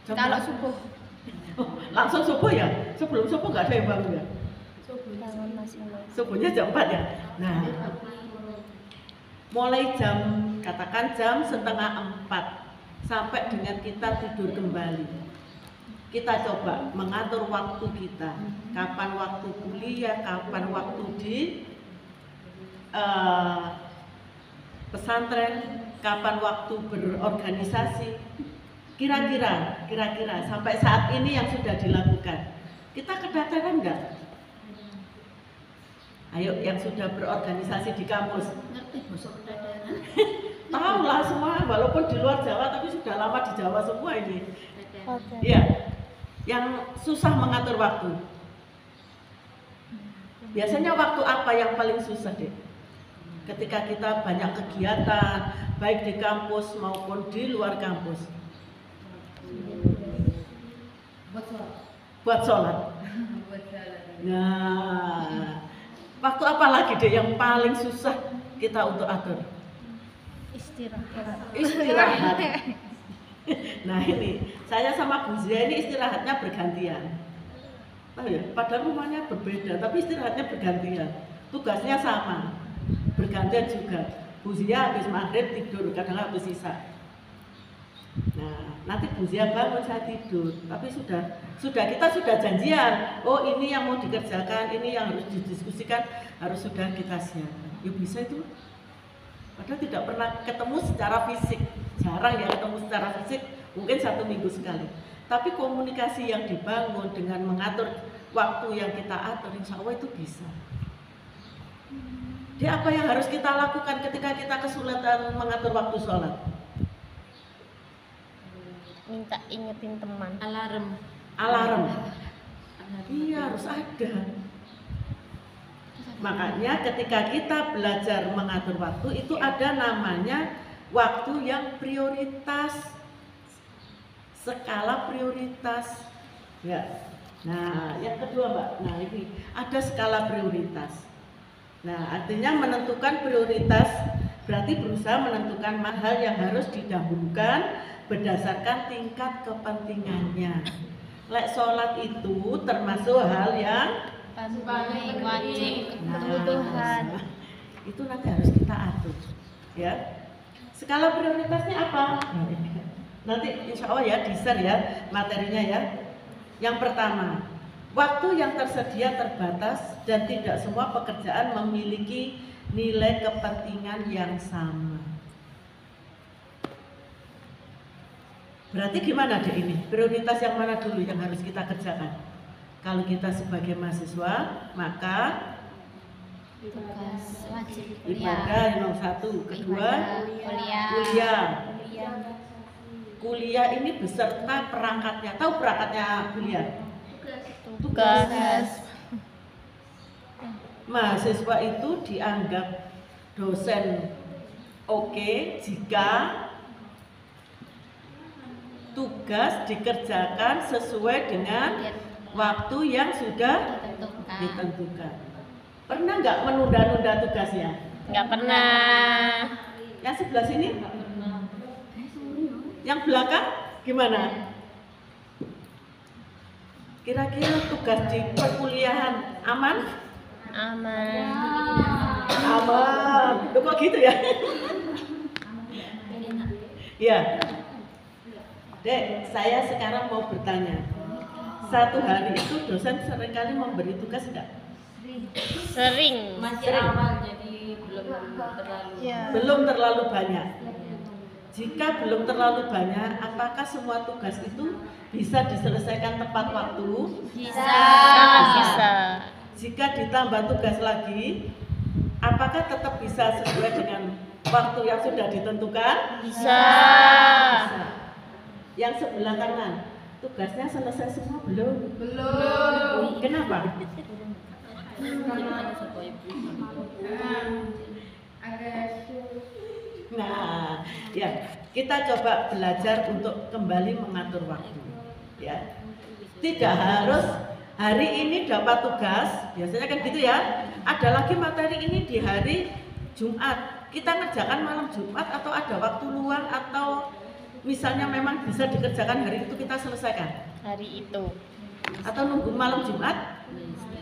Kalau subuh. Langsung subuh ya? Sebelum subuh nggak ada yang bangun ya? Bangun masing-masing. Subuhnya jam 4 ya? Nah, mulai katakan jam 3:30 sampai dengan kita tidur kembali. Kita coba mengatur waktu kita. Kapan waktu kuliah, kapan waktu di pesantren, kapan waktu berorganisasi. Kira-kira sampai saat ini yang sudah dilakukan, kita kedatangan enggak? Ayo yang sudah berorganisasi di kampus. Ngerti bosok kedatangan. Tahu lah semua, walaupun di luar Jawa tapi sudah lama di Jawa semua ini. Oke. Iya. Yang susah mengatur waktu. Biasanya waktu apa yang paling susah, Dek? Ketika kita banyak kegiatan, baik di kampus maupun di luar kampus. Buat sholat. Nah, waktu apa lagi deh yang paling susah kita untuk atur? Istirahat. Nah ini, saya sama Bu Zia ini istirahatnya bergantian. Tahu ya, padahal rumahnya berbeda, tapi istirahatnya bergantian. Tugasnya sama, bergantian juga. Bu Zia habis maghrib tidur, kadang habis isya. Nah, nanti Bu Zia bangun, saya tidur. Tapi kita sudah janjian. Oh, ini yang mau dikerjakan, ini yang harus didiskusikan, harus sudah kita siapkan. Ya bisa itu. Padahal tidak pernah ketemu secara fisik, jarang ya ketemu secara fisik, mungkin 1 minggu sekali. Tapi komunikasi yang dibangun dengan mengatur waktu yang kita atur, insya Allah itu bisa. Jadi apa yang harus kita lakukan ketika kita kesulitan mengatur waktu sholat? Minta ingetin teman. Alarm. Iya, harus ada. Makanya ketika kita belajar mengatur waktu itu ada namanya waktu yang prioritas, skala prioritas. Ya. Nah, yang kedua Mbak, nah ini ada skala prioritas. Nah, artinya menentukan prioritas berarti berusaha menentukan hal yang harus didahulukan berdasarkan tingkat kepentingannya. Lek sholat itu termasuk hal yang Paling wajib. kebutuhan. Itu nanti harus kita atur, ya. Skala prioritasnya apa? Nanti insya Allah ya di-share ya materinya ya. Yang pertama, waktu yang tersedia terbatas dan tidak semua pekerjaan memiliki nilai kepentingan yang sama. Berarti gimana deh ini? Prioritas yang mana dulu yang harus kita kerjakan? Kalau kita sebagai mahasiswa, maka Tugas wajib ibadah yang nomor 1, kedua kuliah. Kuliah ini beserta perangkatnya. Tahu perangkatnya kuliah? Tugas. Mahasiswa itu dianggap dosen oke jika tugas dikerjakan sesuai dengan waktu yang sudah ditentukan. Pernah nggak menunda-nunda tugasnya? Nggak pernah. Yang sebelah sini? Yang belakang gimana? Kira-kira tugas di perkuliahan aman? Aman. Aman. Loh, kok gitu ya? Ya. Dek, saya sekarang mau bertanya. Satu hari itu dosen seringkali memberi tugas enggak? Sering. Masih awal jadi Belum terlalu banyak. Jika belum terlalu banyak, apakah semua tugas itu bisa diselesaikan tepat waktu? Bisa. Jika ditambah tugas lagi, apakah tetap bisa sesuai dengan waktu yang sudah ditentukan? Bisa. Yang sebelah kanan, tugasnya selesai semua belum? belum. Kenapa? Nah, ya, kita coba belajar untuk kembali mengatur waktu. Ya, tidak harus hari ini dapat tugas, biasanya kan gitu ya. Ada lagi materi ini di hari Jumat, kita ngerjakan malam Jumat atau ada waktu luang atau misalnya memang bisa dikerjakan hari itu kita selesaikan, Hari itu. atau nunggu malam Jumat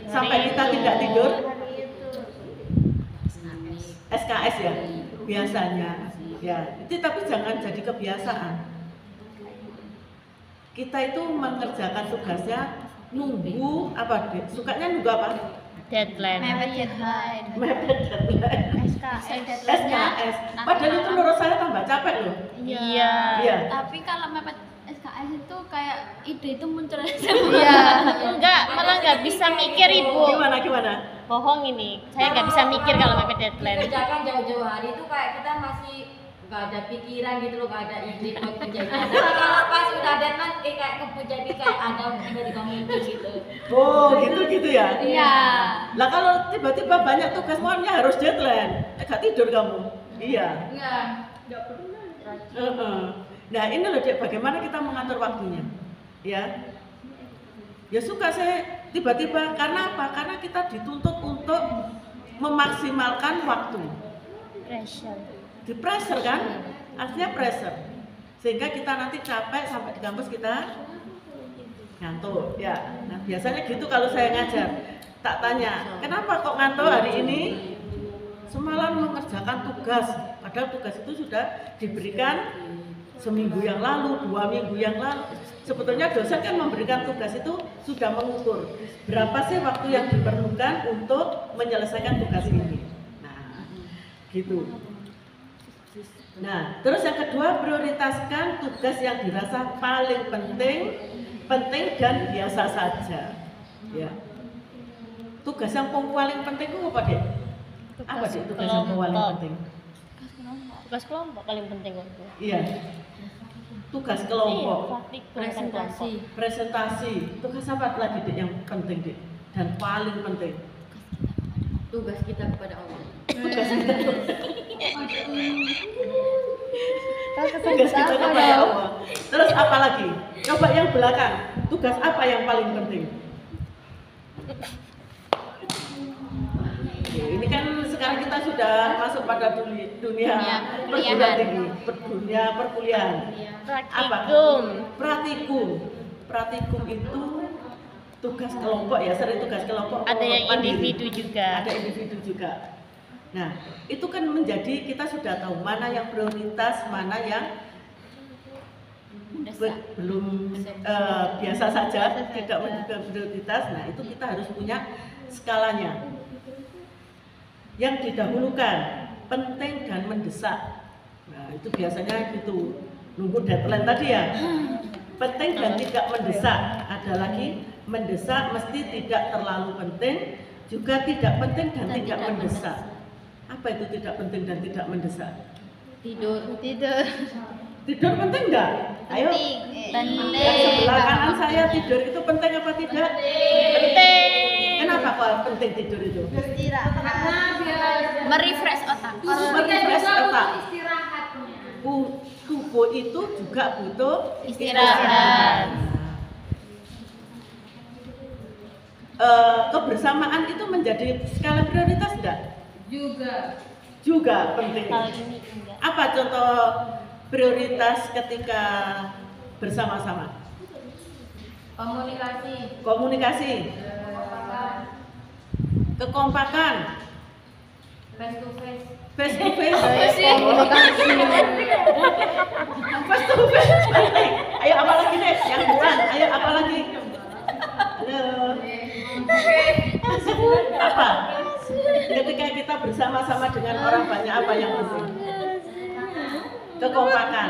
sampai kita tidak tidur. SKS ya biasanya ya itu, tapi jangan jadi kebiasaan. Kita itu mengerjakan tugasnya nunggu apa deh, sukanya nunggu apa? Deadline. Mepet deadline. SKS. Padahal itu menurut saya tambah capek loh. Iya. Iya. Tapi kalau mepet SKS itu kayak ide itu muncul aja. Iya. Enggak, malah nggak bisa mikir ibu. Gimana? Bohong ini. Saya nggak bisa mikir kalau mepet deadline. Dikerjakan jauh-jauh hari itu kayak kita masih nggak ada pikiran gitu loh, nggak ada ide buat kerjanya. Tapi kalau pas udah deadline kayak kebun, jadi kayak ada dari kamu gitu. Oh gitu ya. Iya. Lah kalau tiba-tiba banyak tugas semuanya harus deadline, gak tidur kamu. Iya. Nggak pernah. Heeh. Nah ini loh Dek, bagaimana kita mengatur waktunya, ya? Ya suka saya tiba-tiba, karena apa? Karena kita dituntut untuk memaksimalkan waktu. Pressure. Di pressure kan? Artinya pressure. Sehingga kita nanti capek sampai di kampus kita ngantuk, ya. Nah biasanya gitu kalau saya ngajar. Tak tanya, kenapa kok ngantuk hari ini? Semalam mengerjakan tugas, padahal tugas itu sudah diberikan seminggu yang lalu, 2 minggu yang lalu. Sebetulnya dosen kan memberikan tugas itu sudah mengukur berapa sih waktu yang diperlukan untuk menyelesaikan tugas ini. Nah, gitu. Nah, terus yang kedua, prioritaskan tugas yang dirasa paling penting dan biasa saja. Ya. Tugas yang paling penting itu apa, Dek? Apa sih tugas yang paling penting? Tugas kelompok paling penting waktu. Iya. Tugas kelompok, presentasi. Tugas apa lagi Dek yang penting Dek? Dan paling penting. Tugas kita kepada Allah. Tugas kita. Tugas kita kepada Allah. Terus apa lagi? Coba yang belakang. Tugas apa yang paling penting? Ini kan sekarang kita sudah masuk pada dunia perguruan tinggi, dunia perkuliahan. Praktikum itu tugas kelompok ya, sering tugas kelompok. Ada yang individu juga. Ada individu juga. Nah, itu kan menjadi kita sudah tahu mana yang prioritas, mana yang belum biasa saja, tidak menjadi prioritas. Nah, itu kita harus punya skalanya. Yang didahulukan, penting dan mendesak. Nah, itu biasanya gitu. Nunggu deadline tadi ya. Penting dan tidak mendesak. Ada lagi, mendesak mesti tidak terlalu penting, juga tidak penting dan tidak mendesak. Apa itu tidak penting dan tidak mendesak? Tidur. Tidur penting enggak? Ayo. Yang sebelah kanan saya, tidur itu penting apa tidak? Penting. Kenapa kok penting tidur itu? Merefresh otak. Merefresh otak. Istirahatnya. Tubuh itu juga butuh Istirahat. Kebersamaan itu menjadi skala prioritas enggak? Juga penting. Hal ini enggak. Apa contoh prioritas ketika bersama-sama? Komunikasi. Kekompakan. Face to face. Face to face. Face to face. Ayo apa lagi deh? Yang bulan. Ayo apa lagi? Halo. Apa? Ketika kita bersama-sama dengan orang banyak, apa yang penting? Kekompakan.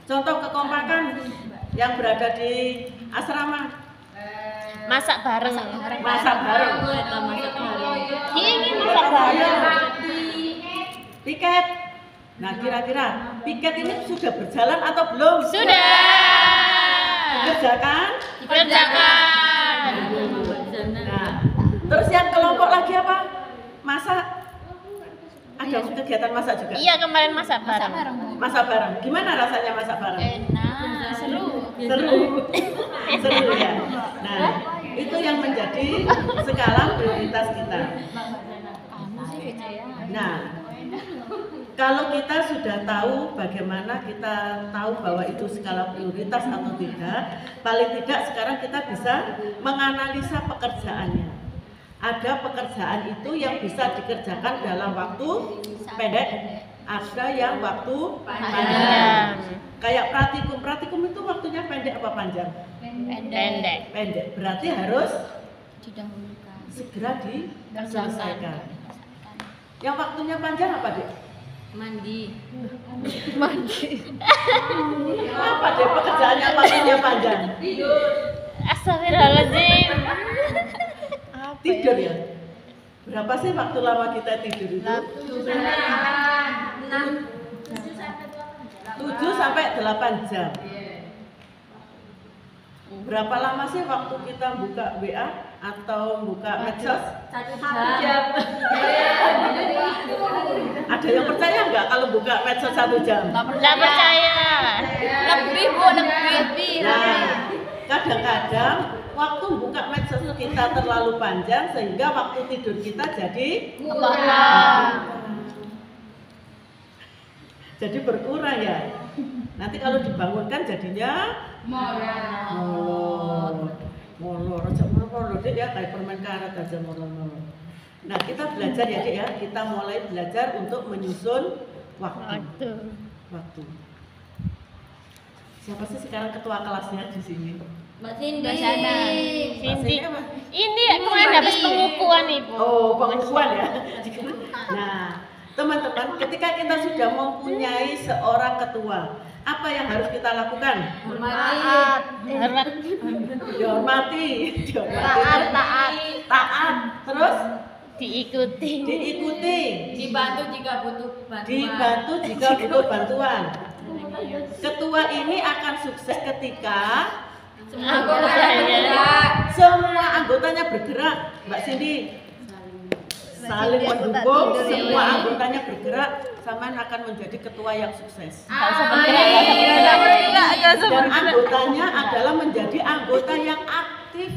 Contoh kekompakan yang berada di asrama. Masak bareng. Masak bareng. Ini masak bareng. Piket. Nah, kira-kira piket ini sudah berjalan atau belum? Sudah. Kerjakan. Nah, terus yang kelompok lagi apa? Masak. Ada kegiatan masak juga? Iya, kemarin masak bareng. Masak bareng. Gimana rasanya masak bareng? Enak, seru. Seru ya. Nah, itu yang menjadi skala prioritas kita. Nah, Kalau kita sudah tahu bagaimana kita tahu bahwa itu skala prioritas atau tidak, paling tidak sekarang kita bisa menganalisa pekerjaannya. Ada pekerjaan itu yang bisa dikerjakan dalam waktu pendek, ada yang waktu panjang. Kayak praktikum itu waktunya pendek apa panjang? Pendek. Pendek. Berarti harus Didahulukan. segera diselesaikan. Yang waktunya panjang apa, Dek? Mandi. Apa deh pekerjaannya waktunya panjang? Astagfirullahaladzim. Tidur ya? Berapa sih waktu lama kita tidur itu? 7 sampai 8 jam. Berapa lama sih waktu kita buka WA atau buka medsos? 1 jam. Ada yang percaya nggak kalau buka medsos 1 jam? Nggak percaya. Lebih Bu, lebih. Nah, kadang-kadang waktu buka medsos kita terlalu panjang sehingga waktu tidur kita jadi berkurang ya. Nanti kalau dibangunkan jadinya molor aja molor Dek ya, kayak permen karet aja molor. Nah, kita belajar ya Dek ya, kita mulai belajar untuk menyusun waktu. Siapa sih sekarang ketua kelasnya di sini? Mbak Cindy. Cindy. Ini kemarin habis pengukuhan Ibu. Oh, pengukuhan ya. Nah, teman-teman, ketika kita sudah mempunyai seorang ketua, apa yang harus kita lakukan? Dihormati. Taat. Terus Diikuti. Dibantu jika butuh bantuan. Ketua ini akan sukses ketika semua anggotanya bergerak, Mbak Cindy. Saling mendukung, semua anggotanya bergerak, Saman akan menjadi ketua yang sukses. Dan anggotanya adalah menjadi anggota yang aktif.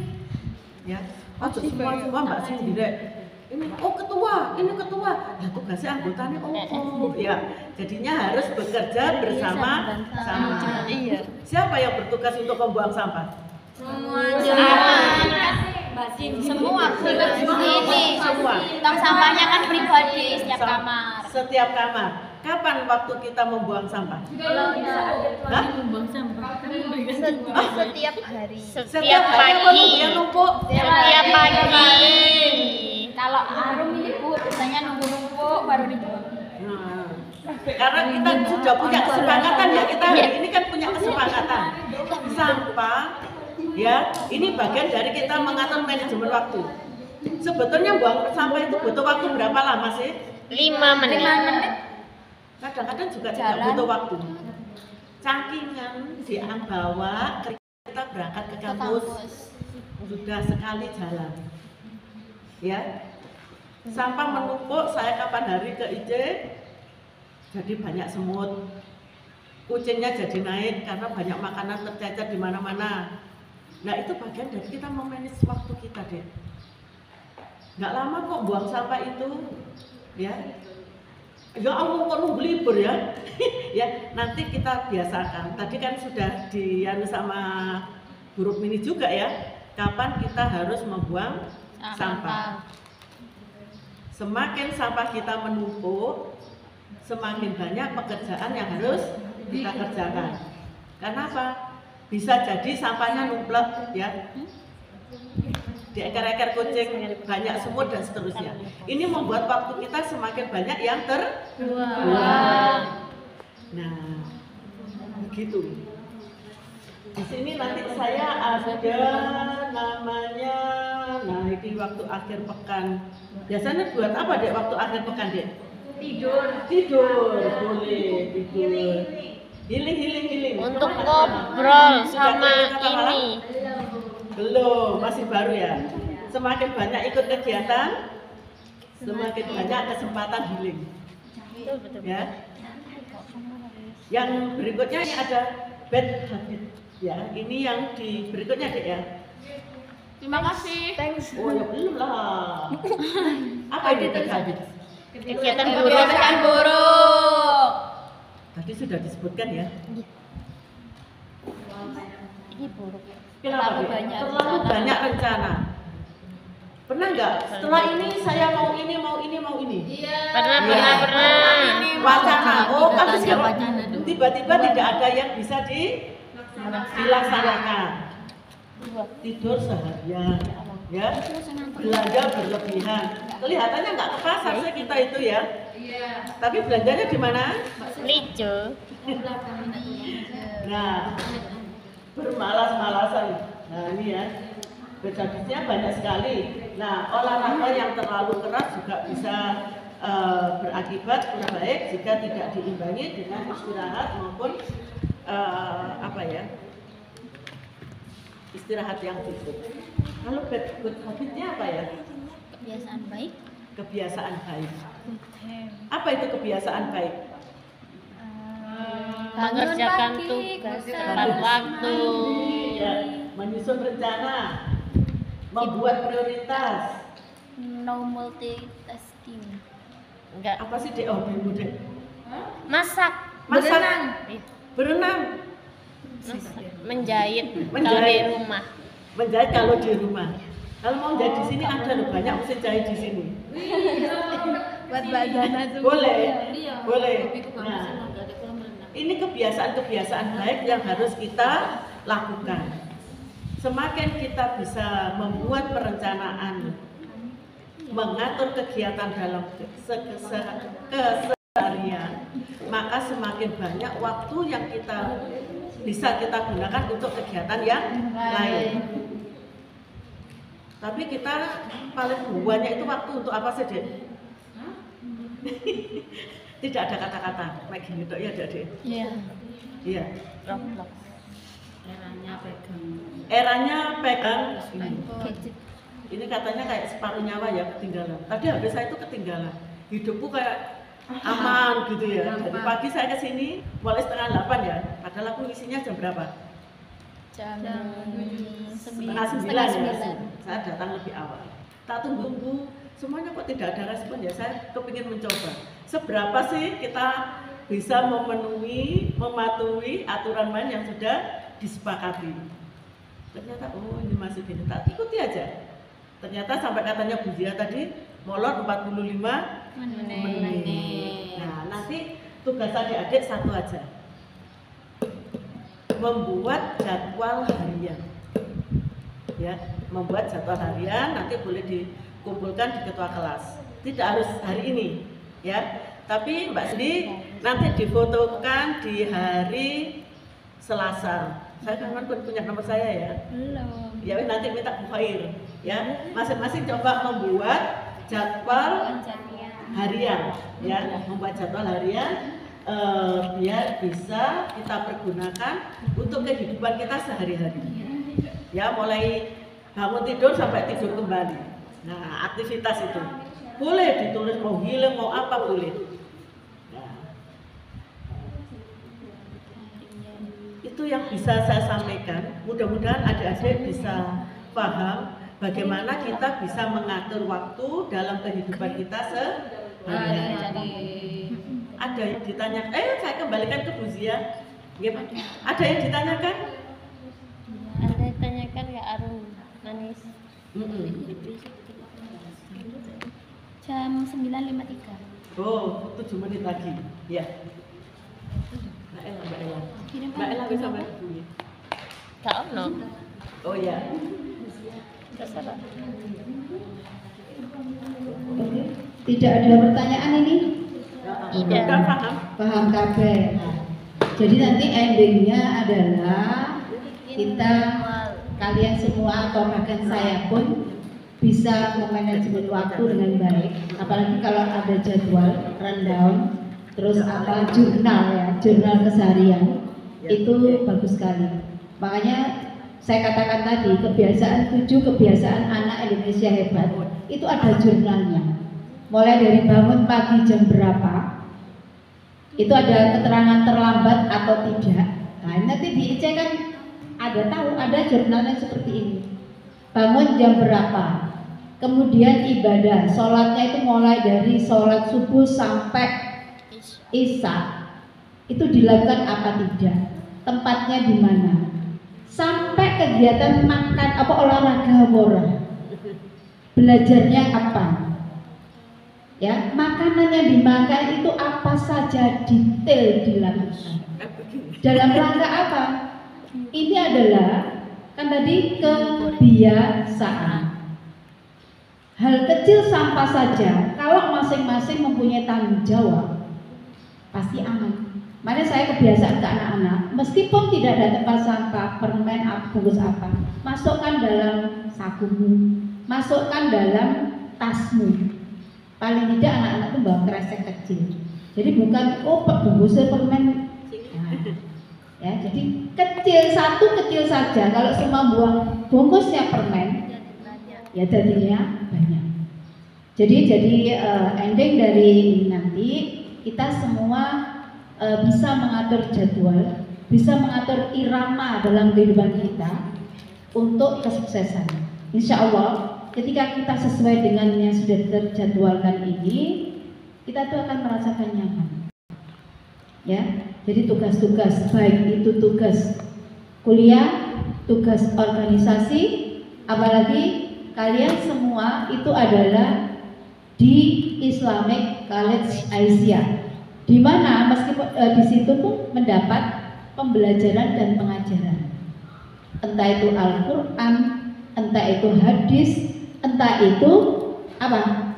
Ya, semua Mbak Cindy deh. Ini ketua, ini ketua. Nah, tugasnya anggotanya ya. Jadinya harus bekerja bersama-sama. Siapa yang bertugas untuk membuang sampah? Semua tong sampahnya kan pribadi Setiap kamar. Kapan waktu kita membuang sampah? Hah? setiap hari. Setiap hari pagi. yang numpuk. Setiap pagi. Kalau Arum ini Bu, biasanya nunggu-nunggu baru dibuang. Nah, karena kita sudah punya kesepakatan ya, kita hari ini kan punya kesepakatan. Sampah ya, ini bagian dari kita mengatur manajemen waktu. Sebetulnya buang sampah itu butuh waktu berapa lama sih? 5 menit. Kadang-kadang juga tidak butuh waktu. Cangkingan bawa kita berangkat ke kampus sudah sekali jalan. Ya, sampah menumpuk. Saya kapan hari ke IJ jadi banyak semut, kucingnya jadi naik karena banyak makanan tercecer di mana-mana. Nah, itu bagian dari kita memanage waktu kita deh. Nggak lama kok buang sampah itu, ya. Ya Allah, kok nunggu libur ya? Ya, nanti kita biasakan. Tadi kan sudah dianu sama Bu Rukmini juga ya. Kapan kita harus membuang sampah? Semakin sampah kita menumpuk, semakin banyak pekerjaan yang harus kita kerjakan. Kenapa? Bisa jadi sampahnya numplek ya. Di ekor-ekor kucing, banyak semut dan seterusnya. Ini membuat waktu kita semakin banyak yang terbuang. Nah, begitu. Di sini nanti saya ada namanya, nah ini waktu akhir pekan. Biasanya buat apa Dek waktu akhir pekan Dek? Tidur, boleh tidur. Healing. Untuk ngobrol sama ini. Belum, masih baru ya. Semakin banyak ikut kegiatan, semakin banyak kesempatan healing. Ya. Yang berikutnya ini ada bad habit. Ya, ini yang di berikutnya Dek ya. Terima kasih. Thanks. Oh ya belum lah. Apa ini bad habit? Kegiatan buruk. buruk. Tadi sudah disebutkan ya. Ini buruk. Kenapa? Terlalu Dek? banyak Terlalu rencana. banyak rencana. Pernah nggak? Setelah ini saya mau ini, mau ini, mau ini. Iya. Pernah. Wacana. Oh, kan Tanya sekarang wacana dulu. tiba-tiba tidak ada yang bisa dilaksanakan. Tidur seharian, ya. Belanja berlebihan. Kelihatannya nggak ke pasar sih kita itu ya. Iya. Tapi belanjanya di mana? Lijo. Nah, bermalas-malasan. Nah, ini ya. Habisnya banyak sekali. Nah, olahraga yang terlalu keras juga bisa berakibat kurang baik jika tidak diimbangi dengan istirahat maupun istirahat yang cukup. Kalau bad habitnya apa ya? Kebiasaan baik. Kebiasaan baik. Apa itu kebiasaan baik? Mengerjakan pagi, tugas bisa. tepat waktu. Ya, menyusun rencana, membuat prioritas. No multitasking. Enggak. Apa sih Dek? Oh, Dek. Masak. Masak. Ih, Berenang, masak. Menjahit kalau di Menjahit. rumah. menjahit kalau di rumah. Kalau mau jahit di sini ada loh, banyak mesin jahit di sini. Buat bazana juga. Boleh, Iya. boleh. Itu kan Nah, masih nggak ada kolam renang. ini kebiasaan-kebiasaan baik yang harus kita lakukan. Semakin kita bisa membuat perencanaan, mengatur kegiatan dalam keseharian, maka semakin banyak waktu yang bisa kita gunakan untuk kegiatan yang lain. Tapi kita paling banyak itu waktu untuk apa sih, Dek? Tidak ada kata-kata kayak gini dok ya, Dek. Iya. Iya. Roblox. Eranya pegang ini. Gadget. Ini katanya kayak separuh nyawa ya ketinggalan. Tadi HP saya itu ketinggalan. Hidupku kayak aman gitu ya. Jadi pagi saya ke sini mulai 7:30 ya. Padahal aku isinya jam berapa? Jam Setengah 9 ya. Saya datang lebih awal. Tak tunggu semuanya kok tidak ada respon ya. Saya kepingin mencoba. Seberapa sih kita bisa mematuhi aturan main yang sudah disepakati. Ternyata ini masih gini, tak ikuti aja. Ternyata sampai katanya Bu Zia tadi molor 45 menit. Nah, nanti tugas adik-adik satu aja. Membuat jadwal harian. Ya, membuat jadwal harian nanti boleh dikumpulkan di ketua kelas. Tidak harus hari ini, ya. Tapi Mbak Sidi nanti difotokan di hari Selasa. Saya kan punya nomor saya ya. Belum. Ya nanti minta Bu Khair ya. Masing-masing coba membuat jadwal harian ya, membuat jadwal harian biar bisa kita pergunakan untuk kehidupan kita sehari-hari. Ya, mulai bangun tidur sampai tidur kembali. Nah, aktivitas itu boleh ditulis, mau healing mau apa boleh. Itu yang bisa saya sampaikan. Mudah-mudahan adik-adik bisa paham bagaimana kita bisa mengatur waktu dalam kehidupan kita sehari-hari. Ada yang ditanya, saya kembalikan ke Bu Zia. Ada yang ditanyakan? Ada yang tanyakan Kak Arum Manis. Jam 9.53. Oh, 7 menit lagi. Ya. Mbak Ella bisa bantu. Kak Ono. Oh ya. Terserah. Tidak ada pertanyaan ini? Tidak. Kan paham? Paham kabeh. Jadi nanti endingnya adalah kita, kalian semua atau bahkan saya pun bisa memanajemen waktu dengan baik. Apalagi kalau ada jadwal rundown, terus jurnal ya, jurnal keseharian, itu bagus sekali. Makanya saya katakan tadi, kebiasaan 7 kebiasaan anak Indonesia hebat itu ada jurnalnya. Mulai dari bangun pagi jam berapa, itu ada keterangan terlambat atau tidak. Nah, nanti di IC kan ada jurnalnya seperti ini. Bangun jam berapa, kemudian ibadah, sholatnya itu mulai dari sholat subuh sampai Isya itu dilakukan apa tidak, tempatnya di mana, sampai kegiatan makan apa olahraga ora, belajarnya apa, ya makanan yang dimakan itu apa saja detail dilakukan. Dalam rangka apa? Ini adalah kan tadi kebiasaan. Hal kecil sampah saja, kalau masing-masing mempunyai tanggung jawab, pasti aman. Makanya saya kebiasaan ke anak-anak, meskipun tidak ada tempat sampah, permen, bungkus apa, masukkan dalam sakumu, masukkan dalam tasmu. Paling tidak anak-anak itu bawa kresek kecil. Jadi bukan bungkusnya permen. Nah, ya, jadi kecil saja. Kalau semua buang bungkusnya permen, ya jadinya banyak. Jadi ending dari ini nanti kita semua bisa mengatur jadwal, bisa mengatur irama dalam kehidupan kita untuk kesuksesan. Insya Allah ketika kita sesuai dengan yang sudah terjadwalkan ini, kita tuh akan merasakan nyaman. Ya, jadi tugas-tugas baik itu tugas kuliah, tugas organisasi, apalagi kalian semua itu adalah di Islamic College Aisyah, di mana meskipun di situ pun mendapat pembelajaran dan pengajaran, entah itu Al-Quran, entah itu hadis, entah itu apa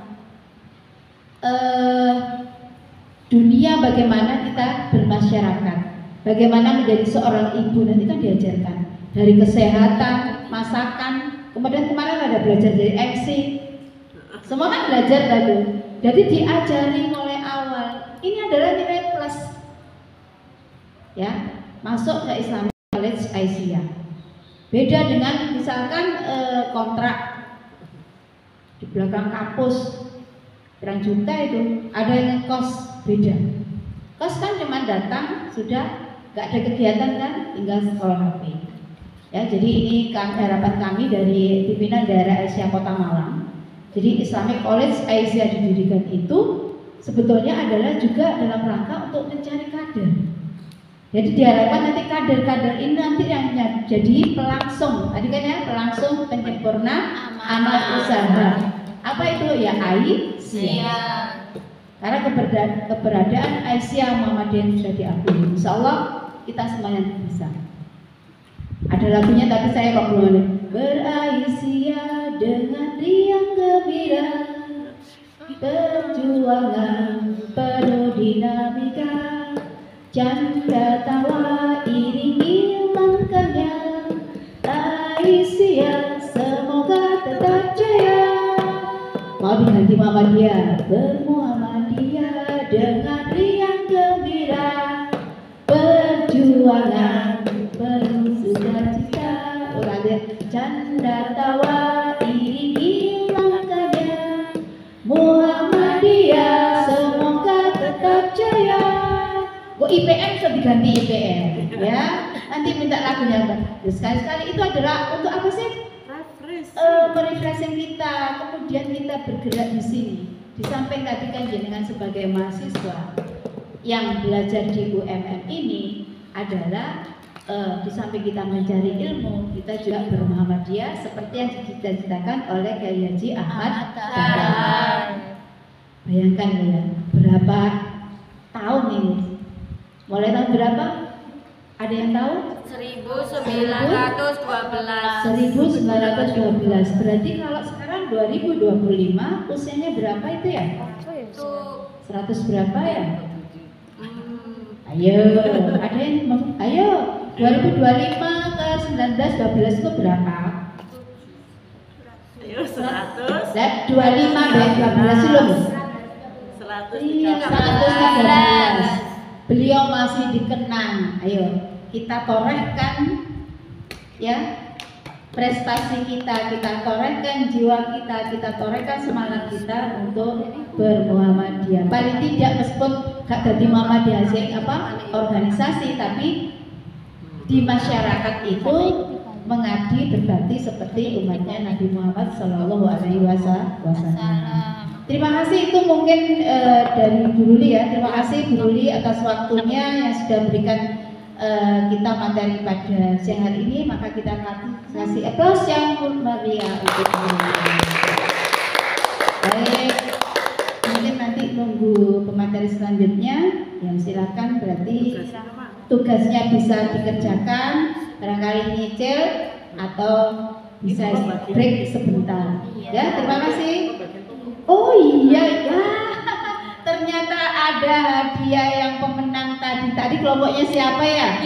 dunia, bagaimana kita bermasyarakat, bagaimana menjadi seorang ibu, nanti kan diajarkan dari kesehatan, masakan, kemudian kemarin ada belajar dari MC, semua kan belajar tadi. Jadi diajari mulai awal. Ini adalah nilai plus, ya, masuk ke Islamic College Aisyah. Beda dengan misalkan kontrak di belakang kampus berapa juta itu, ada yang kos beda. Kos kan cuma datang sudah, nggak ada kegiatan kan, tinggal sekolah HP. Ya, jadi ini harapan kami dari pimpinan daerah Aisyah Kota Malang. Jadi Islamic College Aisyah didirikan itu sebetulnya adalah juga dalam rangka untuk mencari kader. Jadi diharapkan nanti kader-kader ini nanti yang jadi pelangsung. Tadi kan ya, pelangsung penyempurna amal usaha. Apa itu ya? Aisyah. Karena keberadaan Aisyah Muhammadiyah sudah diakui. Insya Allah kita semuanya bisa. Ada lagunya tapi saya kok belum. Beraisyah dengan riang gembira, perjuangan penuh dinamika, canda tawa iringi langkahnya. Aisyah semoga tetap jaya. Mau diganti Muhammadiyah. Bermuhammadiyah dengan riang gembira, perjuangan penuh sukacita, canda tawa iringi langkahnya. Muhammadiyah semoga tetap jaya. Kok IPM sudah diganti IPM, ya? Nanti minta lagunya apa? Sekali-sekali itu adalah untuk apa sih? Merefreshing kita, kemudian kita bergerak di sini. Di samping tadi kan jenengan sebagai mahasiswa yang belajar di UMM ini adalah di samping kita mencari ilmu, kita juga bermuhammadiyah seperti yang dicita-citakan oleh Kiai Haji Ahmad Dahlan. Bayangkan ya, berapa tahun ini? Mulai tahun berapa? Ada yang tahu? 1912. 1912. Berarti kalau sekarang 2025 usianya berapa itu ya? 100 berapa ya? Ayo, ada yang ayo 2025 ke 1912 itu berapa? Ayo 100. 25 dan 12 belum? 113. Beliau masih dikenang. Ayo kita torehkan ya prestasi kita torehkan jiwa kita torehkan semangat kita untuk bermuhammadiyah. Paling tidak meskipun gak jadi Muhammadiyah organisasi, tapi di masyarakat itu mengabdi berbakti seperti umatnya Nabi Muhammad Shallallahu Alaihi Wasallam. Terima kasih itu mungkin dari Bu Ruli ya. Terima kasih Bu Ruli atas waktunya yang sudah memberikan kita materi pada siang hari ini. Maka kita kasih aplaus yang meriah untuk Bu Ruli. Baik, mungkin nanti nunggu pemateri selanjutnya. Yang silakan berarti tugasnya bisa dikerjakan, barangkali nyicil atau bisa break sebentar. Ya, terima kasih. Oh iya ya, ternyata ada hadiah yang pemenang tadi. Tadi kelompoknya siapa ya?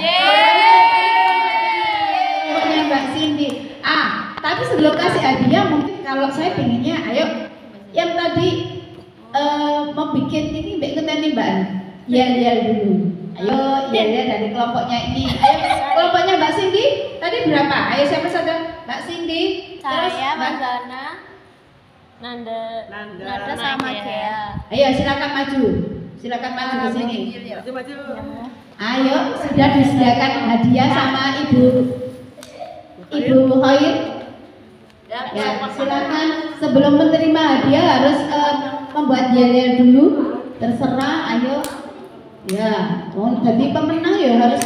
Kelompoknya Mbak Cindy. Tapi sebelum kasih hadiah, mungkin kalau saya pinginnya, ayo yang tadi membuat ini Mbak ikutan nih Mbak. Ya dulu. Ayo, ya dari kelompoknya ini. Ayo, kelompoknya Mbak Cindy. Tadi berapa? Ayo siapa saja? Mbak Cindy. Terus Mbak Zana, Nanda sama Jaya. Ayo silakan maju. Silakan maju ke sini. Maju. Ayo, sudah disediakan hadiah sama Ibu Hoir. Ya, silakan sebelum menerima hadiah harus membuat yel dulu. Terserah, ayo. Ya, jadi pemenang ya harus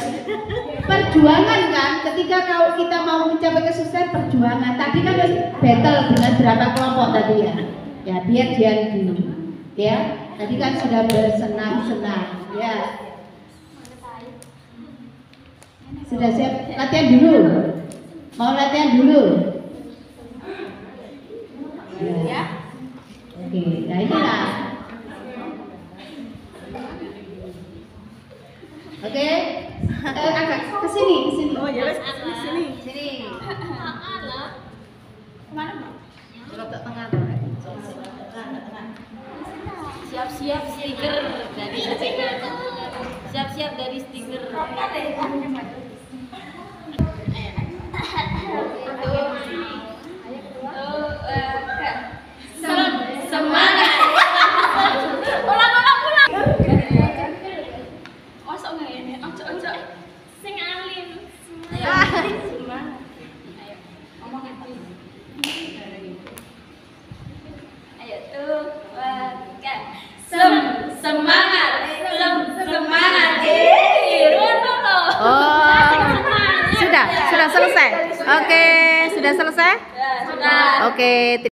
perjuangan kan. Ketika kita mau mencapai kesuksesan, perjuangan. Tadi kan harus battle dengan berapa kelompok tadi ya. Ya, biar dia dulu. Ya, tadi kan sudah bersenang-senang. Ya. Sudah siap latihan dulu. Mau latihan dulu. Ya. Oke, nah inilah. Oke. Agak ke sini. Oh ya, sini. Kemana, Mbak? Tengah. Siap-siap stiker dari stiker. Siap-siap dari stiker. Semangat. Ulang. Oh, sok nggak ini? Ojo. Sing alim. Semangat. Ayo, ngomongin apa? Ayo tuh, semangat. Rono loh. Sudah selesai. Oke, sudah selesai. Sudah. Oke.